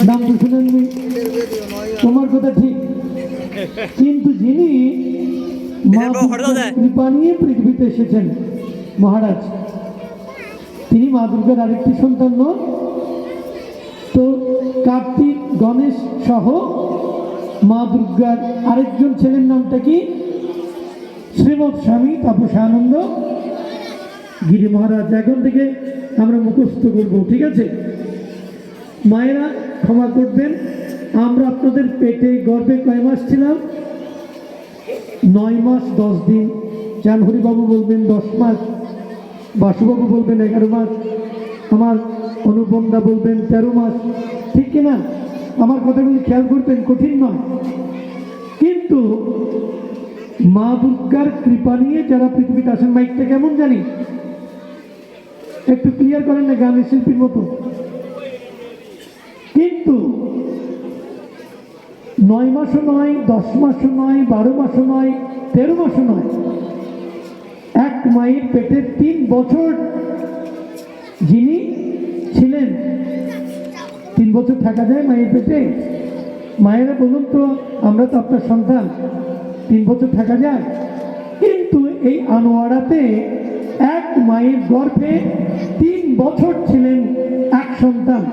নাম তো শুনেননি, তোমার কথা ঠিক, কিন্তু যিনি মা দুর্গার কৃপা নিয়ে পৃথিবীতে এসেছেন মহারাজ, তিনি মা দুর্গার আরেকটি সন্তান নন। তো কার্তিক গণেশ সহ মা দুর্গার আরেকজন ছেলের নামটা কি? শ্রীমৎ স্বামী তাপসানন্দ গিরি মহারাজ। এখন থেকে আমরা মুখস্থ করব, ঠিক আছে? মায়েরা ক্ষমা করবেন, আমরা আপনাদের পেটে গর্ভে কয় মাস ছিলাম? 9 মাস 10 দিন। জানহরিবাবু বলবেন 10 মাস, বাসুবাবু বলবেন 11 মাস, আমার অনুপমদা বলবেন 13 মাস, ঠিক কিনা? আমার কথাগুলি খেয়াল করবেন, কঠিন নয়। কিন্তু মা দুর্গার কৃপা নিয়ে যারা পৃথিবীতে আসেন, মাইকটা কেমন জানি একটু ক্লিয়ার করেন না, গানের শিল্পীর মতো। কিন্তু 9 মাসও নয়, 10 মাসও নয়, 12 মাসও নয়, 13 মাসও নয়, এক মায়ের পেটে 3 বছর যিনি ছিলেন। 3 বছর থাকা যায় মায়ের পেটে? মায়েরা বলুন তো, আমরা তো আপনার সন্তান, 3 বছর থাকা যায়? কিন্তু এই আনোয়ারাতে এক মায়ের গর্ভে 3 বছর ছিলেন এক সন্তান।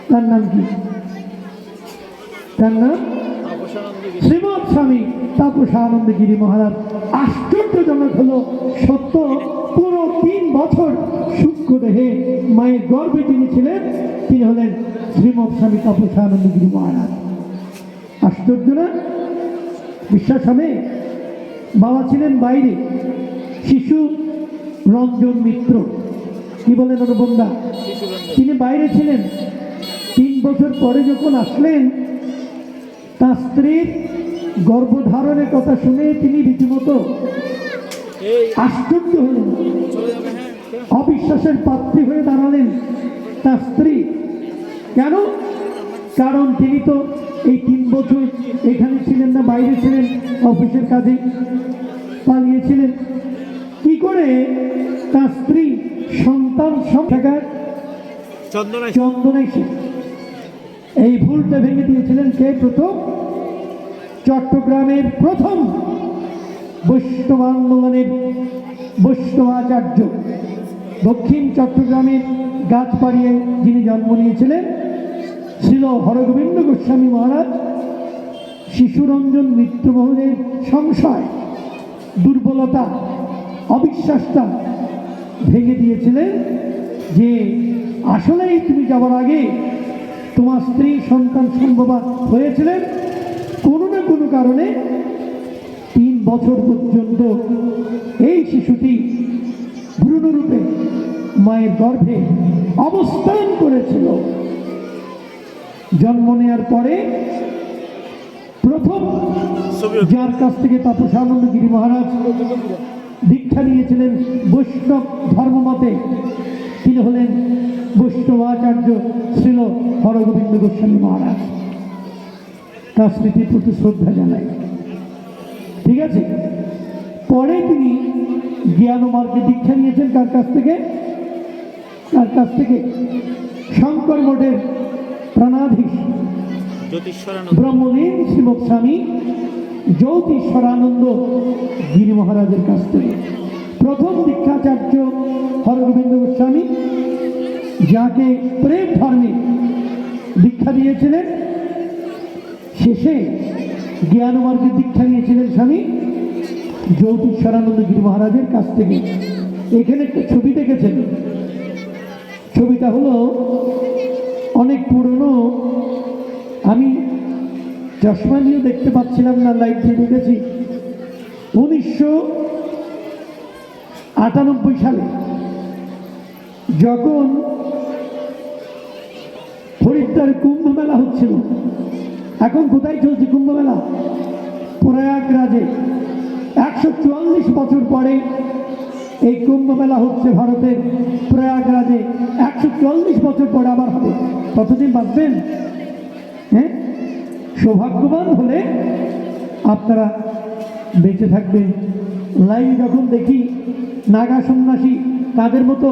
তার নাম কি? তার নাম শ্রীমৎ স্বামী তাপসানন্দ গিরি মহারাজ। আশ্চর্যজনক হলো সত্য, পুরো 3 বছর সূক্ষ্ম দেহে মায়ের গর্ভে যিনি ছিলেন তিনি হলেন শ্রীমৎ স্বামী তাপসানন্দ গিরি মহারাজ। আশ্চর্য না? বিশ্বাস হবে? বাবা ছিলেন বাইরে, শিশু রঞ্জন মিত্র, কি বলেন অনুপমদা? তিনি বাইরে ছিলেন। 3 বছর পরে যখন আসলেন, তার স্ত্রীর গর্ভধারণের কথা শুনে তিনি রীতিমতো আশ্চর্য হলেন, অবিশ্বাসের পাত্রী হয়ে দাঁড়ালেন তার স্ত্রী। কেন? কারণ তিনি তো এই 3 বছর এখানে ছিলেন না, বাইরে ছিলেন, অফিসের কাজে পালিয়েছিলেন। কি করে তার স্ত্রী সন্তান সংখ্যাকার চন্দনাই সেন, এই ভুলটা ভেঙে দিয়েছিলেন কে? প্রথম চট্টগ্রামের প্রথম বৈষ্ণব আন্দোলনের বৈষ্ণবাচার্য, দক্ষিণ চট্টগ্রামের গাছবাড়িয়ে যিনি জন্ম নিয়েছিলেন, ছিল হরগোবিন্দ গোস্বামী মহারাজ। শিশুরঞ্জন মিত্র মহোদয়ের সংশয়, দুর্বলতা, অবিশ্বাসটা ভেঙে দিয়েছিলেন যে আসলেই তুমি যাওয়ার আগে তোমার স্ত্রী সন্তান সম্ভবা হয়েছিলেন কোনো না কোনো কারণে। 3 বছর পর্যন্ত এই শিশুটি ভ্রূণরূপে মায়ের গর্ভে অবস্থান করেছিল। জন্ম নেওয়ার পরে প্রথম যার কাছ থেকে তাপসানন্দ গিরি মহারাজ দীক্ষা নিয়েছিলেন বৈষ্ণব ধর্মমতে, তিনি হলেন বৈষ্ণবাচার্য শ্রীল হরগোবিন্দ গোস্বামী মহারাজ। তার স্মৃতির প্রতি শ্রদ্ধা জানাই, ঠিক আছে? পরে তিনি জ্ঞান মার্গে দীক্ষা নিয়েছেন কার কাছ থেকে? কার কাছ থেকে? শঙ্কর মঠের প্রাণাধীশ ব্রহ্মলীন শ্রীমৎ স্বামী জ্যোতিশ্বরানন্দ গিরি মহারাজের কাছ থেকে। প্রথম দীক্ষাচার্য হরগোবিন্দ গোস্বামী, যাকে প্রেম ধর্মে দীক্ষা দিয়েছিলেন। শেষে জ্ঞান মার্গে দীক্ষা নিয়েছিলেন স্বামী জ্যোতিশ্বরানন্দ গিরি মহারাজের কাছ থেকে। এখানে একটা ছবি দেখেছেন, ছবিটা হলো অনেক পুরনো, আমি চশমা নিয়েও দেখতে পাচ্ছিলাম না, লাইট দিয়ে দেখেছি। 1998 সালে যখন হরিদ্বার কুম্ভ মেলা হচ্ছিল, এখন কোথায় চলছে কুম্ভ মেলা? প্রয়াগরাজে। 144 বছর পরে এই কুম্ভ মেলা হচ্ছে ভারতের প্রয়াগরাজে। 144 বছর পরে আবার হবে। কতদিন বাঁচবেন? হ্যাঁ, সৌভাগ্যবান হলে আপনারা বেঁচে থাকবেন। লাইন যখন দেখি নাগা সন্ন্যাসী তাদের মতো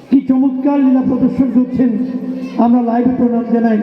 কি চমৎকার লীলা প্রদর্শন করছেন, আমরা লাইভ প্রণাম জানাই।